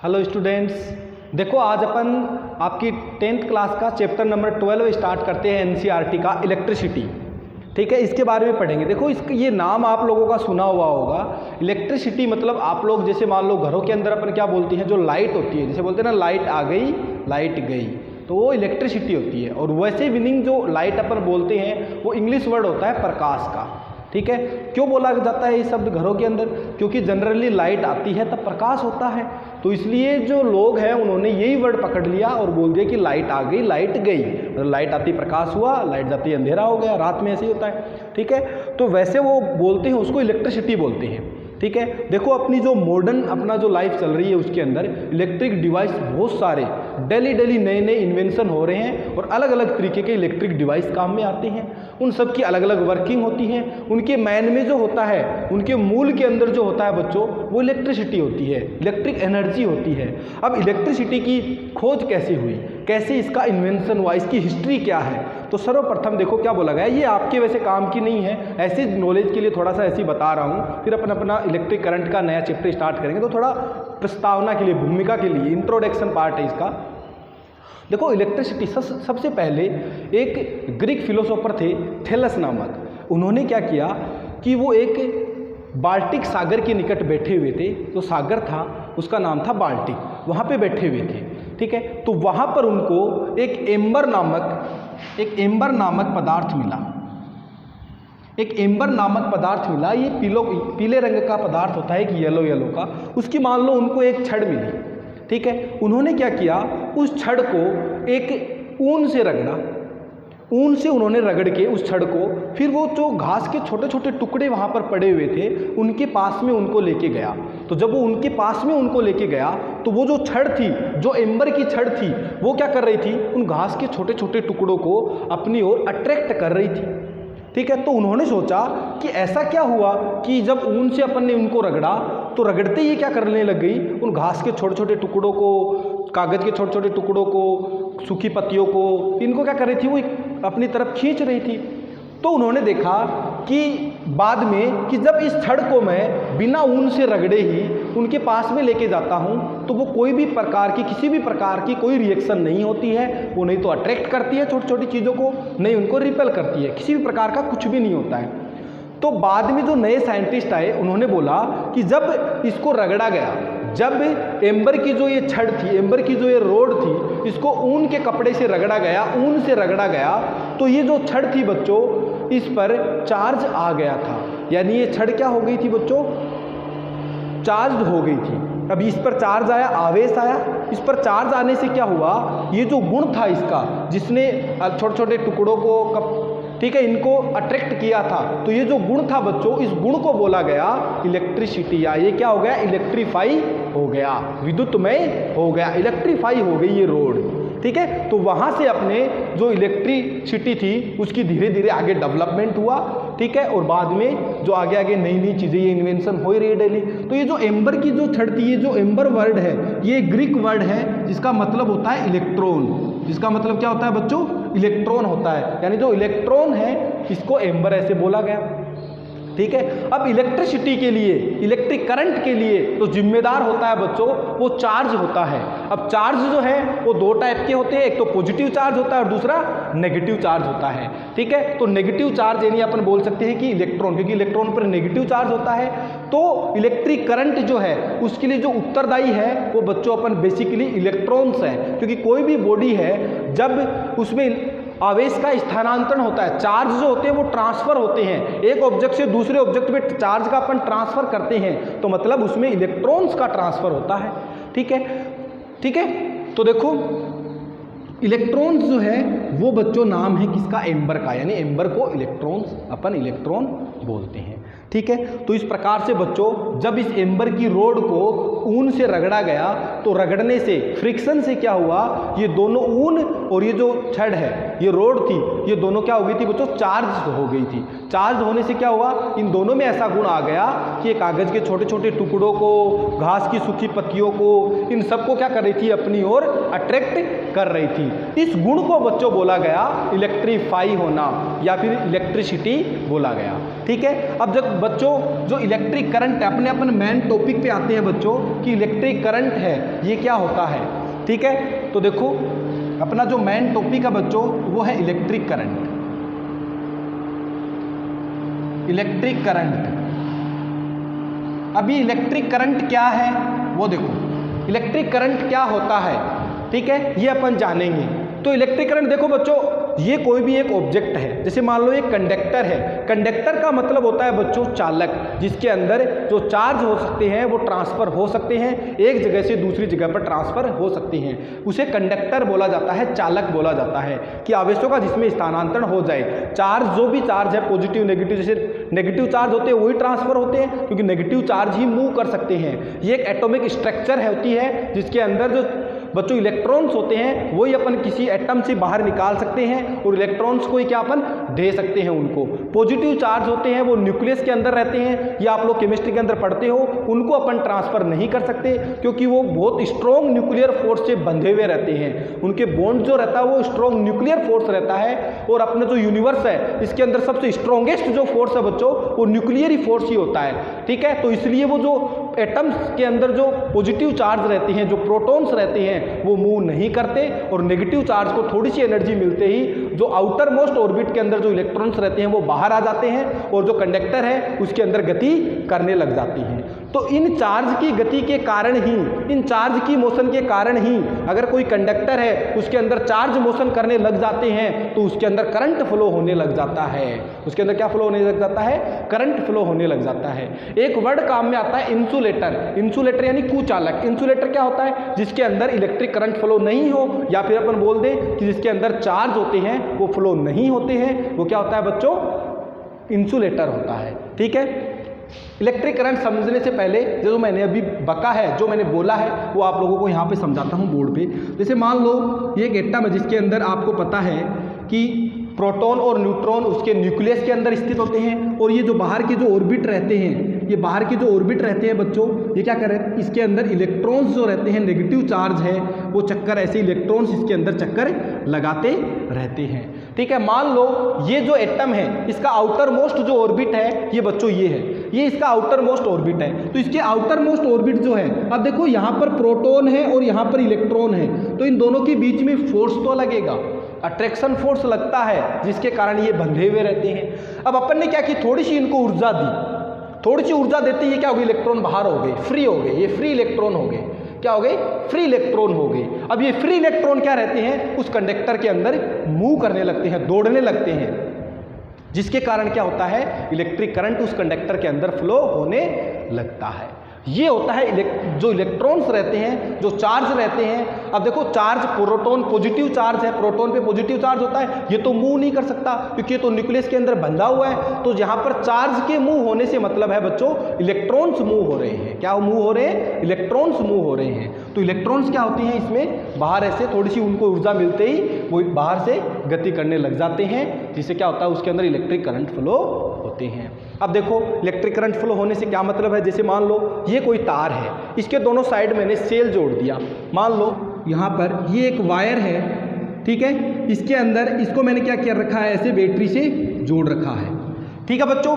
Hello students, देखो आज अपन आपकी 10th क्लास का चैप्टर नंबर 12 स्टार्ट करते हैं एनसीईआरटी का इलेक्ट्रिसिटी। ठीक है, इसके बारे में पढ़ेंगे। देखो ये नाम आप लोगों का सुना हुआ होगा। इलेक्ट्रिसिटी मतलब आप लोग जैसे मान लो घरों के अंदर अपन क्या बोलते हैं, जो लाइट होती है, जैसे बोलते हैं ना लाइट आ गई लाइट गई, तो वो इलेक्ट्रिसिटी होती है। और वैसे मीनिंग जो लाइट अपन बोलते हैं वो इंग्लिश वर्ड होता है प्रकाश का। ठीक है, क्यों बोला जाता है ये शब्द घरों के अंदर? क्योंकि जनरली लाइट आती है तब प्रकाश होता है, तो इसलिए जो लोग हैं उन्होंने यही वर्ड पकड़ लिया और बोल दिया कि लाइट आ गई लाइट गई। मतलब लाइट आती प्रकाश हुआ, लाइट जाती अंधेरा हो गया, रात में ऐसे ही होता है। ठीक है, तो वैसे वो बोलते हैं, उसको इलेक्ट्रिसिटी बोलते हैं। ठीक है, देखो अपनी जो मॉडर्न अपना जो लाइफ चल रही है उसके अंदर इलेक्ट्रिक डिवाइस बहुत सारे डेली नए नए इन्वेंशन हो रहे हैं और अलग अलग तरीके के इलेक्ट्रिक डिवाइस काम में आते हैं। उन सब की अलग अलग वर्किंग होती है। उनके मैन में जो होता है, उनके मूल के अंदर जो होता है बच्चों, वो इलेक्ट्रिसिटी होती है, इलेक्ट्रिक एनर्जी होती है। अब इलेक्ट्रिसिटी की खोज कैसे हुई, कैसे इसका इन्वेंशन हुआ, इसकी हिस्ट्री क्या है, तो सर्वप्रथम देखो क्या बोला गया। ये आपके वैसे काम की नहीं है, ऐसी नॉलेज के लिए थोड़ा सा ऐसी बता रहा हूँ। फिर अपन अपना इलेक्ट्रिक करंट का नया चैप्टर स्टार्ट करेंगे, तो थोड़ा प्रस्तावना के लिए, भूमिका के लिए इंट्रोडक्शन पार्ट है इसका। देखो इलेक्ट्रिसिटी सबसे पहले एक ग्रीक फिलोसोफर थे थेलस नामक। उन्होंने क्या किया कि वो एक बाल्टिक सागर के निकट बैठे हुए थे। जो सागर था उसका नाम था बाल्टिक, वहाँ पे बैठे हुए थे। ठीक है, तो वहाँ पर उनको एक एम्बर नामक पदार्थ मिला। एक एम्बर नामक पदार्थ मिला। ये पीले रंग का पदार्थ होता है, एक येलो का। उसकी मान लो उनको एक छड़ मिली। ठीक है, उन्होंने क्या किया, उस छड़ को एक ऊन से रगड़ा। ऊन से उन्होंने रगड़ के उस छड़ को, फिर वो जो घास के छोटे छोटे टुकड़े वहाँ पर पड़े हुए थे उनके पास में उनको लेके गया। तो जब वो उनके पास में उनको लेके गया तो वो जो छड़ थी, जो एम्बर की छड़ थी, वो क्या कर रही थी, उन घास के छोटे छोटे टुकड़ों को अपनी ओर अट्रैक्ट कर रही थी। ठीक है, तो उन्होंने सोचा कि ऐसा क्या हुआ कि जब ऊन से अपन ने उनको रगड़ा तो रगड़ते ही क्या करने लग गई, उन घास के छोटे छोटे टुकड़ों को, कागज़ के छोटे छोटे टुकड़ों को, सूखी पत्तियों को, इनको क्या कर रही थी, वो अपनी तरफ खींच रही थी। तो उन्होंने देखा कि बाद में कि जब इस छड़ को मैं बिना ऊन से रगड़े ही उनके पास में लेके जाता हूँ तो वो कोई भी प्रकार की, किसी भी प्रकार की कोई रिएक्शन नहीं होती है। वो नहीं तो अट्रैक्ट करती है छोटी छोटी चीज़ों को, नहीं उनको रिपेल करती है, किसी भी प्रकार का कुछ भी नहीं होता है। तो बाद में जो नए साइंटिस्ट आए उन्होंने बोला कि जब इसको रगड़ा गया, जब एम्बर की जो ये छड़ थी, एम्बर की जो ये रोड थी, इसको ऊन के कपड़े से रगड़ा गया, ऊन से रगड़ा गया, तो ये जो छड़ थी बच्चों, इस पर चार्ज आ गया था। यानी ये छड़ क्या हो गई थी बच्चों, चार्ज हो गई थी। अब इस पर चार्ज आया, आवेश आया। इस पर चार्ज आने से क्या हुआ, ये जो गुण था इसका, जिसने छोटे छोटे टुकड़ों को ठीक है इनको अट्रैक्ट किया था, तो ये जो गुण था बच्चों, इस गुण को बोला गया इलेक्ट्रिसिटी। या ये क्या हो गया, इलेक्ट्रीफाई हो गया, विद्युतमय हो गया, इलेक्ट्रीफाई हो गई ये रोड। ठीक है, तो वहाँ से अपने जो इलेक्ट्रिसिटी थी उसकी धीरे धीरे आगे डेवलपमेंट हुआ। ठीक है, और बाद में जो आगे आगे नई नई चीज़ें, ये इन्वेंशन हो ही रही है डेली। तो ये जो एम्बर की जो छड़ थी, ये जो एम्बर वर्ड है, ये ग्रीक वर्ड है जिसका मतलब होता है इलेक्ट्रॉन। जिसका मतलब क्या होता है बच्चों, इलेक्ट्रॉन होता है। यानी जो इलेक्ट्रॉन है इसको एम्बर ऐसे बोला गया। ठीक है, अब इलेक्ट्रिसिटी के लिए, इलेक्ट्रिक करंट के लिए तो जिम्मेदार होता है बच्चों वो चार्ज होता है। अब चार्ज जो है वो दो टाइप के होते हैं, एक तो पॉजिटिव चार्ज होता है और दूसरा नेगेटिव चार्ज होता है। ठीक है, तो नेगेटिव चार्ज यानी अपन बोल सकते हैं कि इलेक्ट्रॉन, क्योंकि इलेक्ट्रॉन पर नेगेटिव चार्ज होता है। तो इलेक्ट्रिक करंट जो है उसके लिए जो उत्तरदायी है वो बच्चों अपन बेसिकली इलेक्ट्रॉन्स हैं। क्योंकि कोई भी बॉडी है जब उसमें आवेश का स्थानांतरण होता है, चार्ज जो होते हैं वो ट्रांसफर होते हैं, एक ऑब्जेक्ट से दूसरे ऑब्जेक्ट में चार्ज का अपन ट्रांसफर करते हैं, तो मतलब उसमें इलेक्ट्रॉन्स का ट्रांसफर होता है। ठीक है, ठीक है, तो देखो इलेक्ट्रॉन्स जो है वो बच्चों नाम है किसका, एम्बर का। यानी एम्बर को इलेक्ट्रॉन्स, अपन इलेक्ट्रॉन बोलते हैं। ठीक है, तो इस प्रकार से बच्चों जब इस एम्बर की रोड को ऊन से रगड़ा गया तो रगड़ने से, फ्रिक्शन से क्या हुआ, ये दोनों ऊन और ये जो छड़ है, ये रोड थी, ये दोनों क्या हो गई थी बच्चों, चार्ज हो गई थी। चार्ज होने से क्या हुआ, इन दोनों में ऐसा गुण आ गया कि ये कागज़ के छोटे छोटे टुकड़ों को, घास की सूखी पत्तियों को, इन सबको क्या कर रही थी, अपनी ओर अट्रैक्ट कर रही थी। इस गुण को बच्चों बोला गया इलेक्ट्रीफाई होना। या फिर इलेक्ट्रिसिटी बोला गया। ठीक है, अब जब बच्चों जो इलेक्ट्रिक करंट है, अपने अपन मेन टॉपिक पे आते हैं बच्चों कि इलेक्ट्रिक करंट है ये क्या होता है। ठीक है, तो देखो अपना जो मेन टॉपिक है बच्चों वो है इलेक्ट्रिक करंट। इलेक्ट्रिक करंट, अभी इलेक्ट्रिक करंट क्या है वो देखो, इलेक्ट्रिक करंट क्या होता है, ठीक है, ये अपन जानेंगे। तो इलेक्ट्रिक करंट देखो बच्चों, ये कोई भी एक ऑब्जेक्ट है, जैसे मान लो एक कंडक्टर है। कंडक्टर का मतलब होता है बच्चों चालक, जिसके अंदर जो चार्ज हो सकते हैं वो ट्रांसफर हो सकते हैं, एक जगह से दूसरी जगह पर ट्रांसफर हो सकते हैं, उसे कंडक्टर बोला जाता है, चालक बोला जाता है कि आवेशों का जिसमें स्थानांतरण हो जाए। चार्ज जो भी चार्ज है पॉजिटिव नेगेटिव, जैसे नेगेटिव चार्ज होते हैं वही ट्रांसफर होते हैं क्योंकि नेगेटिव चार्ज ही मूव कर सकते हैं। ये एक एटॉमिक स्ट्रक्चर होती है जिसके अंदर जो बच्चों इलेक्ट्रॉन्स होते हैं वही अपन किसी एटम से बाहर निकाल सकते हैं और इलेक्ट्रॉन्स को ही क्या अपन दे सकते हैं उनको। पॉजिटिव चार्ज होते हैं वो न्यूक्लियस के अंदर रहते हैं, या आप लोग केमिस्ट्री के अंदर पढ़ते हो, उनको अपन ट्रांसफर नहीं कर सकते क्योंकि वो बहुत स्ट्रॉन्ग न्यूक्लियर फोर्स से बंधे हुए रहते हैं। उनके बॉन्ड जो रहता है वो स्ट्रॉन्ग न्यूक्लियर फोर्स रहता है, और अपने जो यूनिवर्स है इसके अंदर सबसे स्ट्रॉन्गेस्ट जो फोर्स है बच्चों वो न्यूक्लियर ही फोर्स ही होता है। ठीक है, तो इसलिए वो जो एटम्स के अंदर जो पॉजिटिव चार्ज रहते हैं, जो प्रोटॉन्स रहते हैं वो मूव नहीं करते, और नेगेटिव चार्ज को थोड़ी सी एनर्जी मिलते ही जो आउटर मोस्ट ऑर्बिट के अंदर जो इलेक्ट्रॉन्स रहते हैं वो बाहर आ जाते हैं, और जो कंडक्टर है उसके अंदर गति करने लग जाती हैं। तो इन चार्ज की गति के कारण ही, इन चार्ज की मोशन के कारण ही अगर कोई कंडक्टर है उसके अंदर चार्ज मोशन करने लग जाते हैं तो उसके अंदर करंट फ्लो होने लग जाता है। उसके अंदर क्या फ्लो होने लग जाता है? करंट फ्लो होने लग जाता है। एक वर्ड काम में आता है इंसुलेटर। इंसुलेटर यानी कुचालक। इंसुलेटर क्या होता है? जिसके अंदर इलेक्ट्रिक करंट फ्लो नहीं हो, या फिर अपन बोल दें कि जिसके अंदर चार्ज होते हैं वो फ्लो नहीं होते हैं, वो क्या होता है बच्चों? इंसुलेटर होता है। ठीक है, इलेक्ट्रिक करंट समझने से पहले जो मैंने अभी बका है, जो मैंने बोला है वो आप लोगों को यहाँ पे समझाता हूँ बोर्ड पे। जैसे मान लो ये एक एटम है जिसके अंदर आपको पता है कि प्रोटॉन और न्यूट्रॉन उसके न्यूक्लियस के अंदर स्थित होते हैं, और ये जो बाहर के जो ऑर्बिट रहते हैं, ये बाहर के जो ऑर्बिट रहते हैं बच्चों, ये क्या कर रहे हैं? इसके अंदर इलेक्ट्रॉन्स जो रहते हैं, नेगेटिव चार्ज है वो चक्कर, ऐसे इलेक्ट्रॉन्स इसके अंदर चक्कर लगाते रहते हैं। ठीक है, मान लो ये जो एटम है इसका आउटर मोस्ट जो ऑर्बिट है ये बच्चों ये है, ये इसका आउटर मोस्ट ऑर्बिट है। तो इसके आउटर मोस्ट ऑर्बिट जो है, अब देखो यहाँ पर प्रोटॉन है और यहाँ पर इलेक्ट्रॉन है, तो इन दोनों के बीच में फोर्स तो लगेगा, अट्रैक्शन फोर्स लगता है, जिसके कारण ये बंधे हुए रहते हैं। अब अपन ने क्या की, थोड़ी सी इनको ऊर्जा दी, थोड़ी सी ऊर्जा देते ही क्या हो गई? इलेक्ट्रॉन बाहर हो गए, फ्री हो गए, ये फ्री इलेक्ट्रॉन हो गए। क्या हो गए? फ्री इलेक्ट्रॉन हो गए। अब ये फ्री इलेक्ट्रॉन क्या रहते हैं? उस कंडक्टर के अंदर मूव करने लगते हैं, दौड़ने लगते हैं, जिसके कारण क्या होता है? इलेक्ट्रिक करंट उस कंडक्टर के अंदर फ्लो होने लगता है। ये होता है जो इलेक्ट्रॉन्स रहते हैं, जो चार्ज रहते हैं। अब देखो चार्ज, प्रोटॉन पॉजिटिव चार्ज है, प्रोटॉन पे पॉजिटिव चार्ज होता है, ये तो मूव नहीं कर सकता क्योंकि ये तो न्यूक्लियस के अंदर बंधा हुआ है। तो यहाँ पर चार्ज के मूव होने से मतलब है बच्चों इलेक्ट्रॉन्स मूव हो रहे हैं। क्या मूव हो रहे हैं? इलेक्ट्रॉन्स मूव हो रहे हैं। तो इलेक्ट्रॉन्स क्या होते हैं इसमें? बाहर ऐसे थोड़ी सी उनको ऊर्जा मिलते ही वो बाहर से गति करने लग जाते हैं, जिससे क्या होता है? उसके अंदर इलेक्ट्रिक करंट फ्लो होते हैं। अब देखो इलेक्ट्रिक करंट फ्लो होने से क्या मतलब है? जैसे मान लो ये कोई तार है, इसके दोनों साइड मैंने सेल जोड़ दिया। मान लो यहाँ पर ये एक वायर है, ठीक है, इसके अंदर इसको मैंने क्या किया रखा है? ऐसे बैटरी से जोड़ रखा है। ठीक है बच्चों,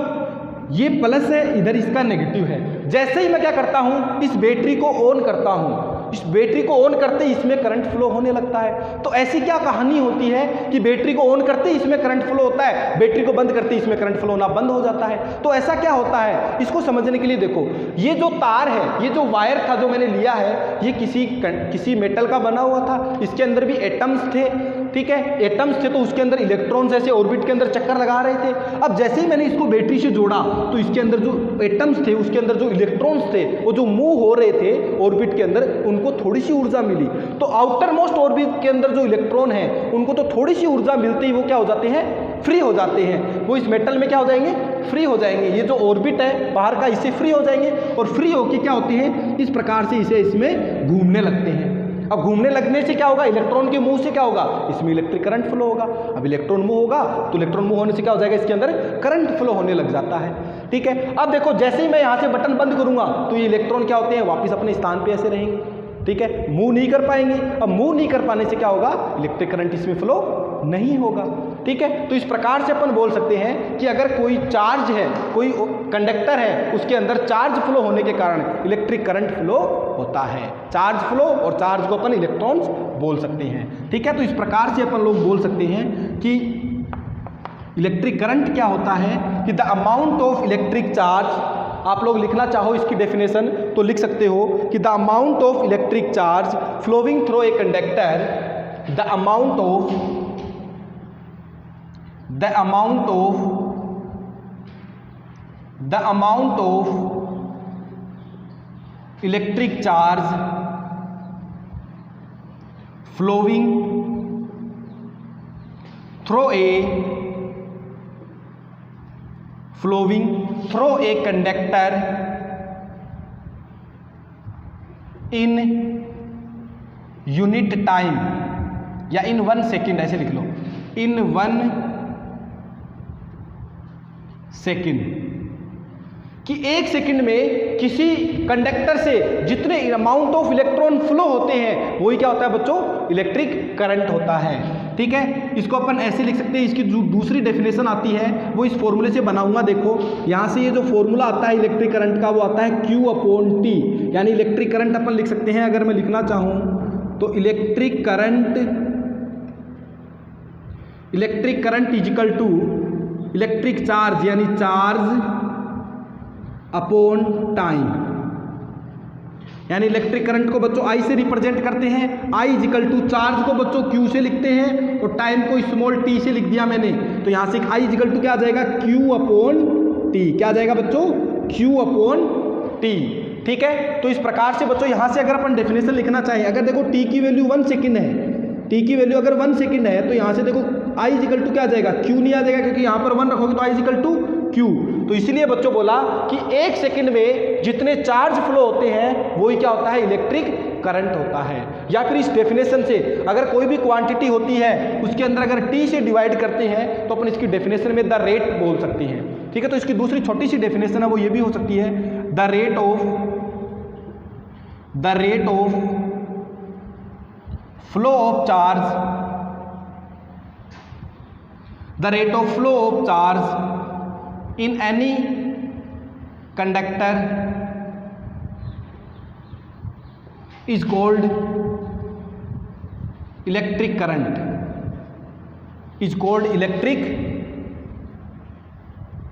ये प्लस है, इधर इसका नेगेटिव है। जैसे ही मैं क्या करता हूँ, इस बैटरी को ऑन करता हूँ, इस बैटरी को ऑन करते ही इसमें करंट फ्लो होने लगता है। तो ऐसी क्या कहानी होती है कि बैटरी को ऑन करते ही इसमें करंट फ्लो होता है, बैटरी को बंद करते ही इसमें करंट फ्लो होना बंद हो जाता है। तो ऐसा क्या होता है? इसको समझने के लिए देखो, ये जो तार है, ये जो वायर था जो मैंने लिया है, ये किसी मेटल का बना हुआ था, इसके अंदर भी एटम्स थे। ठीक है, एटम्स थे तो उसके अंदर इलेक्ट्रॉन्स ऐसे ऑर्बिट के अंदर चक्कर लगा रहे थे। अब जैसे ही मैंने इसको बैटरी से जोड़ा तो इसके अंदर जो एटम्स थे, उसके अंदर जो इलेक्ट्रॉन्स थे, वो जो मूव हो रहे थे ऑर्बिट के अंदर, उनको थोड़ी सी ऊर्जा मिली। तो आउटर मोस्ट ऑर्बिट के अंदर जो इलेक्ट्रॉन है उनको तो थोड़ी सी ऊर्जा मिलते ही वो क्या हो जाते हैं? फ्री हो जाते हैं। वो इस मेटल में क्या हो जाएंगे? फ्री हो जाएंगे। ये जो ऑर्बिट है बाहर का, इससे फ्री हो जाएंगे, और फ्री होके क्या होते हैं? इस प्रकार से इसे इसमें घूमने लगते हैं। अब घूमने लगने से क्या होगा? इलेक्ट्रॉन के मूव से क्या होगा? इसमें इलेक्ट्रिक करंट फ्लो होगा। अब इलेक्ट्रॉन मूव होगा तो इलेक्ट्रॉन मूव होने से क्या हो जाएगा? इसके अंदर करंट फ्लो होने लग जाता है। ठीक है, अब देखो जैसे ही मैं यहाँ से बटन बंद करूंगा तो ये इलेक्ट्रॉन क्या होते हैं? वापिस अपने स्थान पे ऐसे रहेंगे। ठीक है, मूव नहीं कर पाएंगे। अब मूव नहीं कर पाने से क्या होगा? इलेक्ट्रिक करंट इसमें फ्लो नहीं होगा। ठीक है। तो इस प्रकार से अपन बोल सकते हैं कि अगर कोई चार्ज है, कोई कंडक्टर है, उसके अंदर चार्ज फ्लो होने के कारण इलेक्ट्रिक करंट फ्लो होता है। चार्ज फ्लो, और चार्ज को अपन इलेक्ट्रॉन्स बोल सकते हैं, ठीक है। तो इस प्रकार से अपन लोग बोल सकते हैं कि इलेक्ट्रिक करंट क्या होता है कि the amount of electric charge, आप लोग लिखना चाहो इसकी डेफिनेशन तो लिख सकते हो कि the amount of electric charge flowing through a conductor, the amount of electric charge flowing through a conductor in unit time, या in 1 second, ऐसे लिख लो, in 1 second, कि 1 सेकंड में किसी कंडक्टर से जितने अमाउंट ऑफ इलेक्ट्रॉन फ्लो होते हैं वही क्या होता है बच्चों, इलेक्ट्रिक करंट होता है, ठीक है। इसको अपन ऐसे लिख सकते हैं, इसकी जो दूसरी डेफिनेशन आती है वो इस फॉर्मूले से बनाऊंगा। देखो यहाँ से ये जो फॉर्मूला आता है इलेक्ट्रिक करंट का, वो आता है Q/T, यानी इलेक्ट्रिक करंट अपन लिख सकते हैं, अगर मैं लिखना चाहूँ तो electric current is equal to electric charge, यानी चार्ज अपॉन टाइम, यानी इलेक्ट्रिक करंट को बच्चों I से रिप्रेजेंट करते हैं, I इजिकल टू चार्ज को बच्चों Q से लिखते हैं और टाइम को स्मॉल t से लिख दिया मैंने, तो यहाँ से I इजिकल टू क्या आ जाएगा, Q/T, क्या आ जाएगा बच्चों, Q/T, ठीक है। तो इस प्रकार से बच्चों यहाँ से अगर अपन डेफिनेशन लिखना चाहें, अगर देखो t की वैल्यू 1 सेकेंड है, t की वैल्यू अगर 1 सेकेंड है तो यहाँ से देखो I इजिकल टू क्या आ जाएगा, Q नहीं आ जाएगा, क्योंकि यहाँ पर 1 रखोगे तो I इजिकल टू Q। तो इसलिए बच्चों बोला कि 1 सेकंड में जितने चार्ज फ्लो होते हैं वही क्या होता है, इलेक्ट्रिक करंट होता है। या फिर इस डेफिनेशन से अगर कोई भी क्वांटिटी होती है उसके अंदर अगर t से डिवाइड करते हैं तो अपन इसकी डेफिनेशन में द रेट बोल सकते हैं, ठीक है। तो इसकी दूसरी छोटी सी डेफिनेशन है वो ये भी हो सकती है, the rate of flow of charge in any conductor is called electric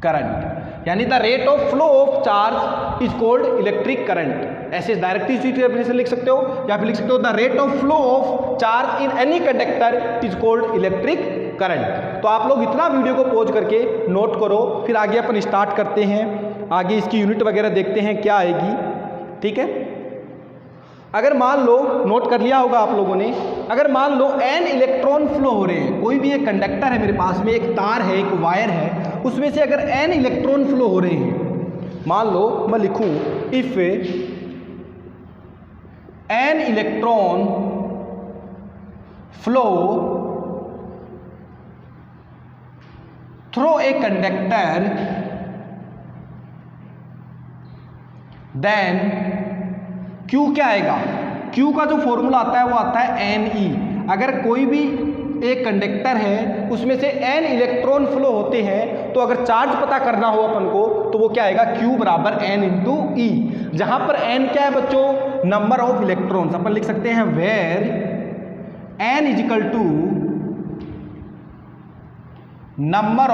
current, यानी the rate of flow of charge is called electric current. ऐसे डायरेक्टली इसी डेफिनेशन लिख सकते हो, या फिर लिख सकते हो the rate of flow of charge in any conductor is called electric current. तो आप लोग इतना वीडियो को पॉज करके नोट करो, फिर आगे अपन स्टार्ट करते हैं, आगे इसकी यूनिट वगैरह देखते हैं क्या आएगी, ठीक है। अगर मान लो, नोट कर लिया होगा आप लोगों ने, अगर मान लो n इलेक्ट्रॉन फ्लो हो रहे हैं, कोई भी एक कंडक्टर है मेरे पास में, एक तार है, एक वायर है, उसमें से अगर n इलेक्ट्रॉन फ्लो हो रहे हैं, मान लो मैं लिखूं if n electron flow through a conductor then Q क्या आएगा, Q का जो फॉर्मूला आता है वो आता है Ne। अगर कोई भी एक कंडक्टर है उसमें से n इलेक्ट्रॉन फ्लो होते हैं, तो अगर चार्ज पता करना हो अपन को तो वो क्या आएगा, Q बराबर n इंटू E, जहां पर n क्या है बच्चों, नंबर ऑफ इलेक्ट्रॉन्स। अपन लिख सकते हैं where n is equal to number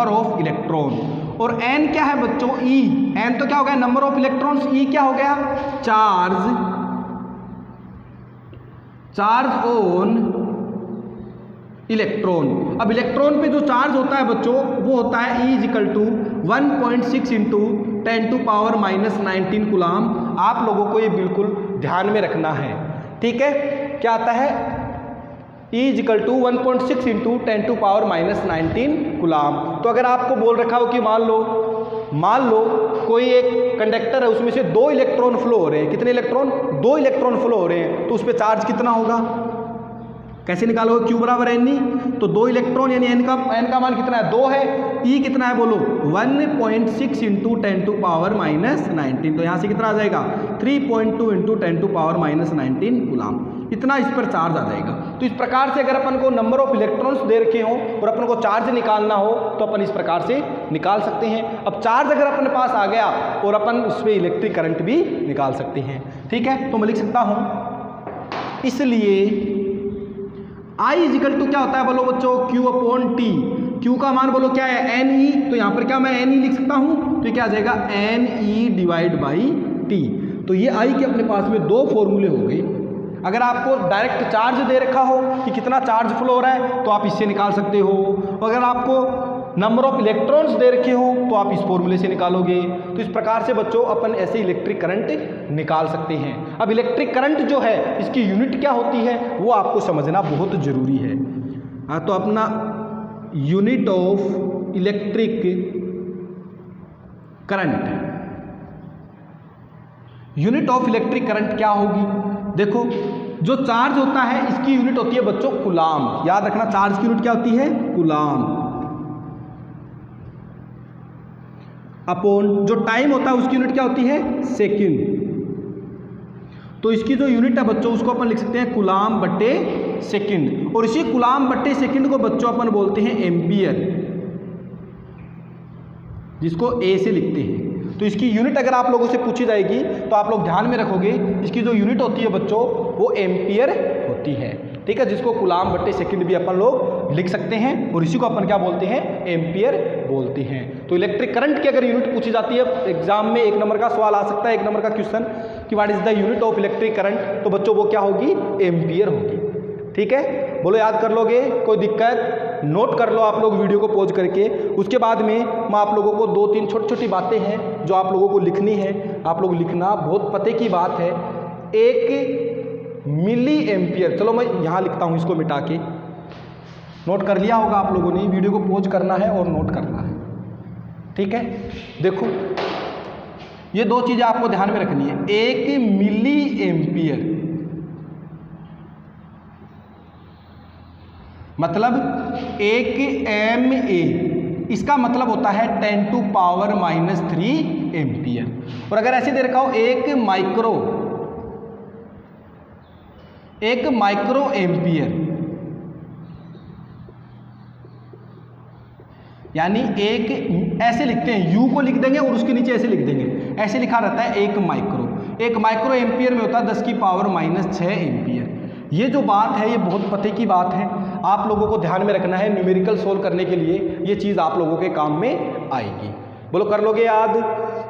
of electron, और n क्या है बच्चों, E, n तो क्या हो गया, नंबर ऑफ इलेक्ट्रॉन्स, E क्या हो गया, चार्ज ऑन इलेक्ट्रॉन। अब इलेक्ट्रॉन पे जो चार्ज होता है बच्चों वो होता है E is equal to 1.6 into 10⁻⁻19 coulomb. आप लोगों को ये बिल्कुल ध्यान में रखना है, ठीक है। क्या आता है, E is equal to 1.6 into 10⁻⁻19 coulomb. तो अगर आपको बोल रखा हो कि मान लो कोई एक कंडक्टर है उसमें से 2 इलेक्ट्रॉन फ्लो हो रहे हैं, कितने इलेक्ट्रॉन, 2 इलेक्ट्रॉन फ्लो हो रहे हैं, तो उस पर चार्ज कितना होगा, कैसे निकालोगे? Q बराबर NE, तो 2 इलेक्ट्रॉन यानी n का मान कितना है? 2 है। E कितना है बोलो? 1.6 इंटू 10 टू पावर माइनस 19, तो यहाँ से कितना आ जाएगा? 3.2 into 10 to power minus 19 coulomb, इतना इस पर चार्ज आ जाएगा। तो इस प्रकार से अगर अपन को नंबर ऑफ इलेक्ट्रॉन्स दे रखे हो और अपन को चार्ज निकालना हो तो अपन इस प्रकार से निकाल सकते हैं। अब चार्ज अगर अपने पास आ गया और अपन उसमें इलेक्ट्रिक करंट भी निकाल सकते हैं। ठीक है, तो मैं लिख सकता हूं, इसलिए I इजिकल टू क्या होता है बोलो बच्चों? Q upon T। Q का मान बोलो क्या है? NE, तो यहाँ पर क्या मैं NE लिख सकता हूँ, तो ये क्या आ जाएगा? NE divide by T। तो ये I के अपने पास में 2 फॉर्मूले हो गए। अगर आपको डायरेक्ट चार्ज दे रखा हो कि कितना चार्ज फ्लो हो रहा है तो आप इससे निकाल सकते हो। अगर आपको नंबर ऑफ इलेक्ट्रॉन्स दे रखे हो तो आप इस फॉर्मूले से निकालोगे। तो इस प्रकार से बच्चों अपन ऐसे इलेक्ट्रिक करंट निकाल सकते हैं। अब इलेक्ट्रिक करंट जो है इसकी यूनिट क्या होती है वो आपको समझना बहुत ज़रूरी है। तो अपना unit of electric current, unit of electric current क्या होगी? देखो, जो चार्ज होता है इसकी यूनिट होती है बच्चों कूलाम। याद रखना, चार्ज की यूनिट क्या होती है? कूलाम। अपॉन जो टाइम होता है उसकी यूनिट क्या होती है? सेकंड। तो इसकी जो यूनिट है बच्चों उसको अपन लिख सकते हैं कूलाम बटे सेकंड, और इसी कूलाम बटे सेकंड को बच्चों अपन बोलते हैं एम्पियर, जिसको ए से लिखते हैं। तो इसकी यूनिट अगर आप लोगों से पूछी जाएगी तो आप लोग ध्यान में रखोगे, इसकी जो यूनिट होती है बच्चों वो एम्पियर होती है। ठीक है, जिसको कूलाम बटे सेकंड भी अपन लोग लिख सकते हैं, और इसी को अपन क्या बोलते हैं? एम्पियर बोलते हैं। तो इलेक्ट्रिक करंट की अगर यूनिट पूछी जाती है एग्जाम में, 1 नंबर का सवाल आ सकता है, 1 नंबर का क्वेश्चन कि what is the unit of electric current, तो बच्चों वो क्या होगी? एम्पियर होगी। ठीक है, बोलो याद कर लोगे? कोई दिक्कत? नोट कर लो आप लोग वीडियो को पॉज करके। उसके बाद में मैं आप लोगों को 2-3 छोटी-छोटी बातें हैं जो आप लोगों को लिखनी है। आप लोग लिखना, बहुत पते की बात है। 1 मिली एम्पियर, चलो मैं यहाँ लिखता हूँ इसको मिटा के। नोट कर लिया होगा आप लोगों ने, वीडियो को पॉज करना है और नोट करना है। ठीक है, देखो ये 2 चीज़ें आपको ध्यान में रखनी है। 1 मिली एम्पियर मतलब 1 MA, इसका मतलब होता है 10 टू पावर माइनस 3 एम्पियर। और अगर ऐसे दे रखा हो 1 माइक्रो एम्पियर, यानी ऐसे लिखते हैं, U को लिख देंगे और उसके नीचे ऐसे लिख देंगे, ऐसे लिखा रहता है 1 माइक्रो एम्पियर में होता है 10 की पावर माइनस 6 एम्पियर। ये जो बात है ये बहुत पते की बात है, आप लोगों को ध्यान में रखना है। न्यूमेरिकल सोल्व करने के लिए ये चीज़ आप लोगों के काम में आएगी। बोलो कर लोगे याद?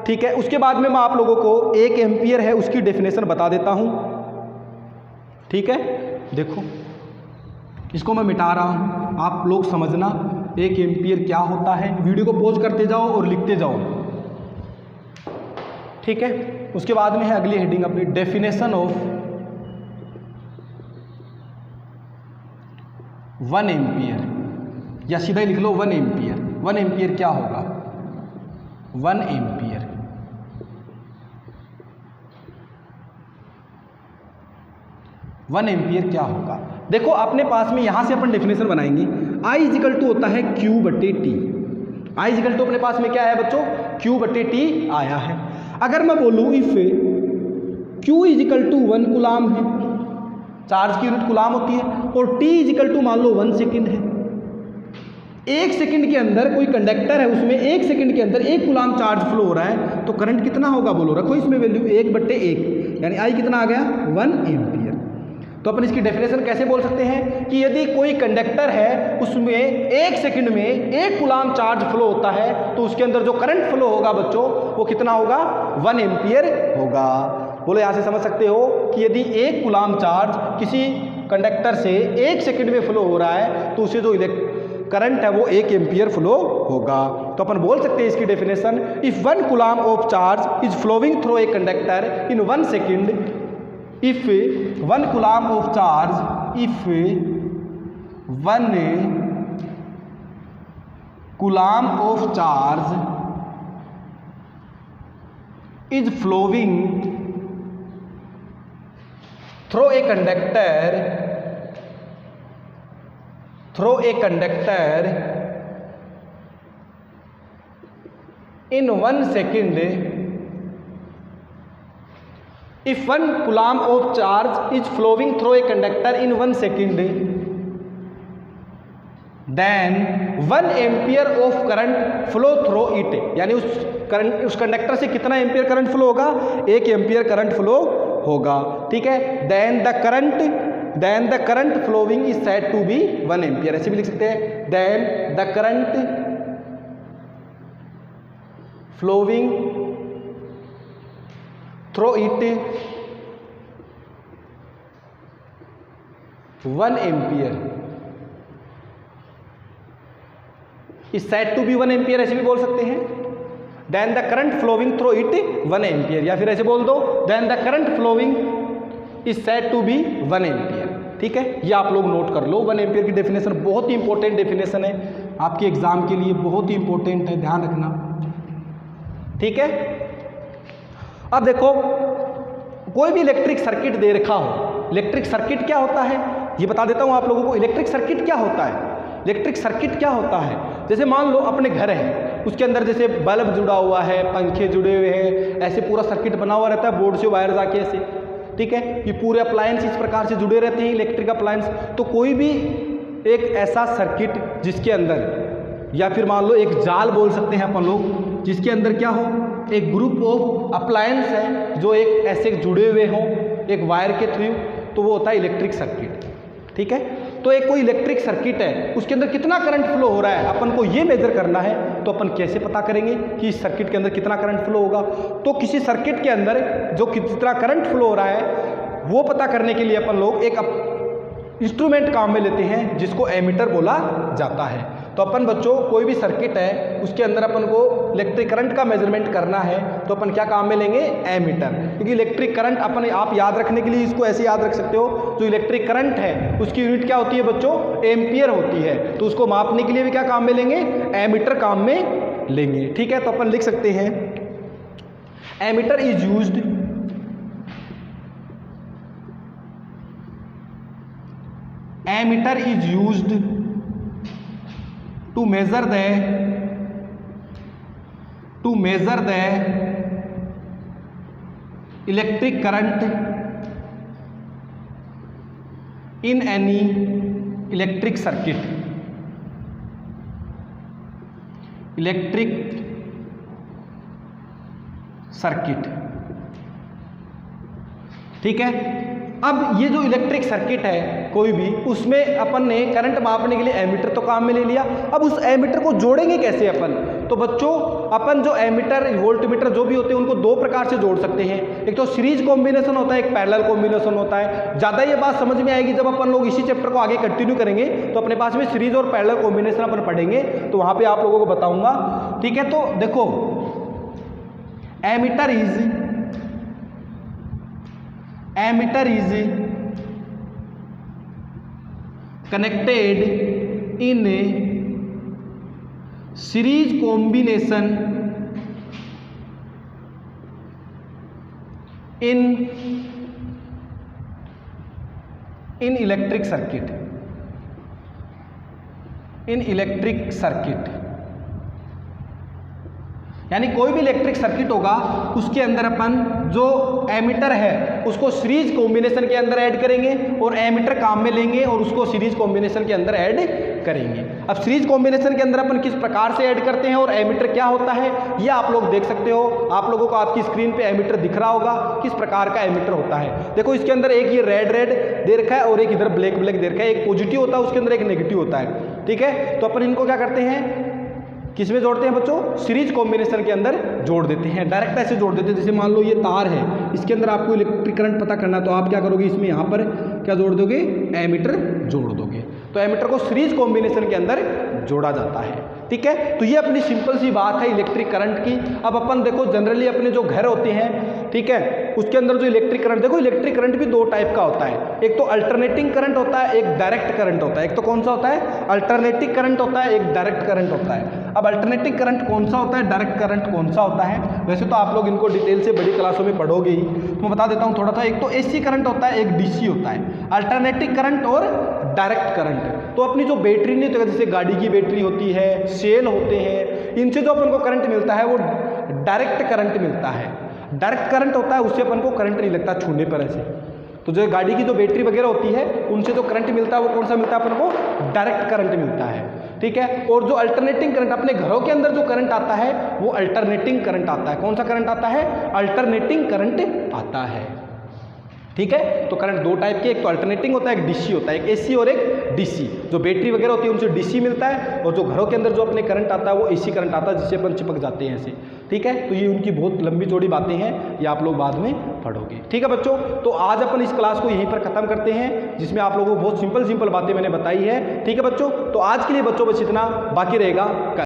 ठीक है, उसके बाद में मैं आप लोगों को 1 एम्पियर है उसकी डेफिनेशन बता देता हूँ। ठीक है, देखो इसको मैं मिटा रहा हूँ, आप लोग समझना 1 एम्पियर क्या होता है। वीडियो को पॉज करते जाओ और लिखते जाओ। ठीक है, उसके बाद में है अगली हेडिंग अपनी, डेफिनेशन ऑफ 1 एम्पियर, या सीधा ही लिख लो 1 एम्पियर। 1 एम्पियर क्या होगा? 1 एम्पियर क्या होगा? देखो अपने पास में यहां से अपन डेफिनेशन बनाएंगे। I इजिकल टू होता है Q बटे T। I इजिकल टू अपने पास में क्या है बच्चों? Q बटे T आया है। अगर मैं बोलूँ if Q is equal to 1 coulomb है, चार्ज की यूनिट कूलाम होती है, और T इजिकल टू मान लो 1 सेकेंड है। 1 सेकेंड के अंदर कोई कंडक्टर है, उसमें 1 सेकेंड के अंदर 1 कूलाम चार्ज फ्लो हो रहा है, तो करंट कितना होगा बोलो? रखो इसमें वैल्यू 1 बटे 1, यानी I कितना आ गया? 1 एम्पियर। तो अपन इसकी डेफिनेशन कैसे बोल सकते हैं कि यदि कोई कंडक्टर है उसमें 1 सेकंड में 1 कूलाम चार्ज फ्लो होता है तो उसके अंदर जो करंट फ्लो होगा बच्चों वो कितना होगा? 1 एम्पियर होगा। बोलो यहाँ से समझ सकते हो कि यदि 1 कूलाम चार्ज किसी कंडक्टर से 1 सेकंड में फ्लो हो रहा है तो उसे जो करंट है वो 1 एम्पियर फ्लो होगा। तो अपन बोल सकते हैं इसकी definition, if 1 coulomb of charge is flowing through a conductor in 1 second, if 1 coulomb of charge, if 1 coulomb of charge is flowing through a conductor through a conductor in 1 second if 1 coulomb of charge is flowing through a conductor in 1 second then 1 ampere of current flow through it, यानी उस conductor से कितना ampere current flow होगा, 1 ampere current flow होगा, ठीक है। Then the current flowing is said to be 1 ampere, ऐसे भी लिख सकते हैं। Then the current flowing through it 1 ampere is said to be 1 ampere, ऐसे भी बोल सकते हैं। Then the current flowing through it 1 ampere, या फिर ऐसे बोल दो then the current flowing is said to be 1 ampere, ठीक है। ये आप लोग नोट कर लो। 1 एम्पियर की डेफिनेशन बहुत ही इंपॉर्टेंट डेफिनेशन है, आपके एग्जाम के लिए बहुत ही इंपॉर्टेंट है, ध्यान रखना, ठीक है। अब देखो कोई भी इलेक्ट्रिक सर्किट दे रखा हो, इलेक्ट्रिक सर्किट क्या होता है ये बता देता हूं आप लोगों को। इलेक्ट्रिक सर्किट क्या होता है, इलेक्ट्रिक सर्किट क्या होता है, जैसे मान लो अपने घर है, उसके अंदर जैसे बल्ब जुड़ा हुआ है, पंखे जुड़े हुए हैं, ऐसे पूरा सर्किट बना हुआ रहता है, बोर्ड से वायर जाके ऐसे, ठीक है। ये पूरे अप्लायंस इस प्रकार से जुड़े रहते हैं, इलेक्ट्रिक अप्लायंस। तो कोई भी एक ऐसा सर्किट जिसके अंदर, या फिर मान लो एक जाल बोल सकते हैं अपन लोग, जिसके अंदर क्या हो, एक ग्रुप ऑफ अप्लायंस है जो एक ऐसे जुड़े हुए हों एक वायर के थ्रू, तो वो होता है इलेक्ट्रिक सर्किट, ठीक है। तो एक कोई इलेक्ट्रिक सर्किट है, उसके अंदर कितना करंट फ्लो हो रहा है, अपन को ये मेजर करना है। तो अपन कैसे पता करेंगे कि इस सर्किट के अंदर कितना करंट फ्लो होगा, तो किसी सर्किट के अंदर जो कितना करंट फ्लो हो रहा है वो पता करने के लिए अपन लोग एक इंस्ट्रूमेंट काम में लेते हैं जिसको एमीटर बोला जाता है। तो अपन बच्चों कोई भी सर्किट है उसके अंदर अपन को इलेक्ट्रिक करंट का मेजरमेंट करना है, तो अपन क्या काम में लेंगे, एमीटर। क्योंकि इलेक्ट्रिक करंट अपन आप याद रखने के लिए इसको ऐसे याद रख सकते हो, जो इलेक्ट्रिक करंट है उसकी यूनिट क्या होती है बच्चों, एम्पियर होती है। तो उसको मापने के लिए भी क्या काम में लेंगे, एमीटर काम में लेंगे, ठीक है। तो अपन लिख सकते हैं ammeter is used to measure the electric current in any electric circuit, ठीक है। अब ये जो इलेक्ट्रिक सर्किट है कोई भी, उसमें अपन ने करंट मापने के लिए एमीटर तो काम में ले लिया। अब उस एमीटर को जोड़ेंगे कैसे अपन, तो बच्चों अपन जो एमीटर वोल्टमीटर जो भी होते हैं उनको 2 प्रकार से जोड़ सकते हैं। एक तो सीरीज कॉम्बिनेशन होता है, एक पैरेलल कॉम्बिनेशन होता है। ज़्यादा ये बात समझ में आएगी जब अपन लोग इसी चैप्टर को आगे कंटिन्यू करेंगे, तो अपने पास में सीरीज और पैरेलल कॉम्बिनेशन अपन पढ़ेंगे, तो वहाँ पर आप लोगों को बताऊँगा, ठीक है। तो देखो ammeter is connected in a series combination in electric circuit, यानी कोई भी इलेक्ट्रिक सर्किट होगा उसके अंदर अपन जो एमीटर है उसको सीरीज कॉम्बिनेशन के अंदर ऐड करेंगे और एमीटर काम में लेंगे और उसको सीरीज कॉम्बिनेशन के अंदर ऐड करेंगे। अब सीरीज कॉम्बिनेशन के अंदर अपन किस प्रकार से ऐड करते हैं और एमीटर क्या होता है ये आप लोग देख सकते हो। आप लोगों को आपकी स्क्रीन पे एमीटर दिख रहा होगा किस प्रकार का एमीटर होता है। देखो इसके अंदर एक ये रेड दे रखा है और एक इधर ब्लैक दे रखा है। एक पॉजिटिव होता है उसके अंदर, एक नेगेटिव होता है, ठीक है। तो अपन इनको क्या करते हैं, किस में जोड़ते हैं बच्चों, सीरीज कॉम्बिनेशन के अंदर जोड़ देते हैं। डायरेक्ट ऐसे जोड़ देते हैं, जैसे मान लो ये तार है, इसके अंदर आपको इलेक्ट्रिक करंट पता करना, तो आप क्या करोगे, इसमें यहाँ पर क्या जोड़ दोगे, एमीटर जोड़ दोगे। तो एमीटर को सीरीज कॉम्बिनेशन के अंदर जोड़ा जाता है, ठीक है। तो ये अपनी सिंपल सी बात है इलेक्ट्रिक करंट की। अब अपन देखो जनरली अपने जो घर होते हैं, ठीक है, उसके अंदर जो इलेक्ट्रिक करंट, देखो इलेक्ट्रिक करंट भी 2 टाइप का होता है। एक तो अल्टरनेटिंग करंट होता है, एक डायरेक्ट करंट होता है। एक तो कौन सा होता है, अल्टरनेटिंग करंट होता है, एक डायरेक्ट करंट होता है। अब अल्टरनेटिंग करंट कौन सा होता है, डायरेक्ट करंट कौन सा होता है, वैसे तो आप लोग इनको डिटेल से बड़ी क्लासों में पढ़ोगे ही, तो मैं बता देता हूँ थोड़ा सा। एक तो एसी करंट होता है, एक डीसी होता है। अल्टरनेटिंग करंट और डायरेक्ट करंट, तो अपनी जो बैटरी नहीं होती, जैसे गाड़ी की बैटरी होती है, सेल होते हैं, इनसे जो अपन को करंट मिलता है वो डायरेक्ट करंट मिलता है। डायरेक्ट करंट होता है, उससे अपन को करंट नहीं लगता छूने पर ऐसे। तो जो गाड़ी की जो बैटरी वगैरह होती है उनसे जो करंट मिलता है वो कौन सा मिलता है अपन को? डायरेक्ट करंट मिलता है, ठीक है। और जो अल्टरनेटिंग करंट, अपने घरों के अंदर जो करंट आता है वो अल्टरनेटिंग करंट आता है। कौन सा करंट आता है? अल्टरनेटिंग करंट आता है, ठीक है। तो करंट दो टाइप के, एक तो अल्टरनेटिंग होता है, एक डीसी होता है, एक एसी और एक डीसी। जो बैटरी वगैरह होती है उनसे डीसी मिलता है, और जो घरों के अंदर जो अपने करंट आता है वो एसी करंट आता है, जिससे अपन चिपक जाते हैं ऐसे, ठीक है। तो ये उनकी बहुत लंबी चौड़ी बातें हैं, ये आप लोग बाद में पढ़ोगे, ठीक है बच्चों। तो आज अपन इस क्लास को यहीं पर खत्म करते हैं, जिसमें आप लोगों को बहुत सिंपल बातें मैंने बताई है, ठीक है बच्चों। तो आज के लिए बच्चों बस इतना, बाकी रहेगा कल।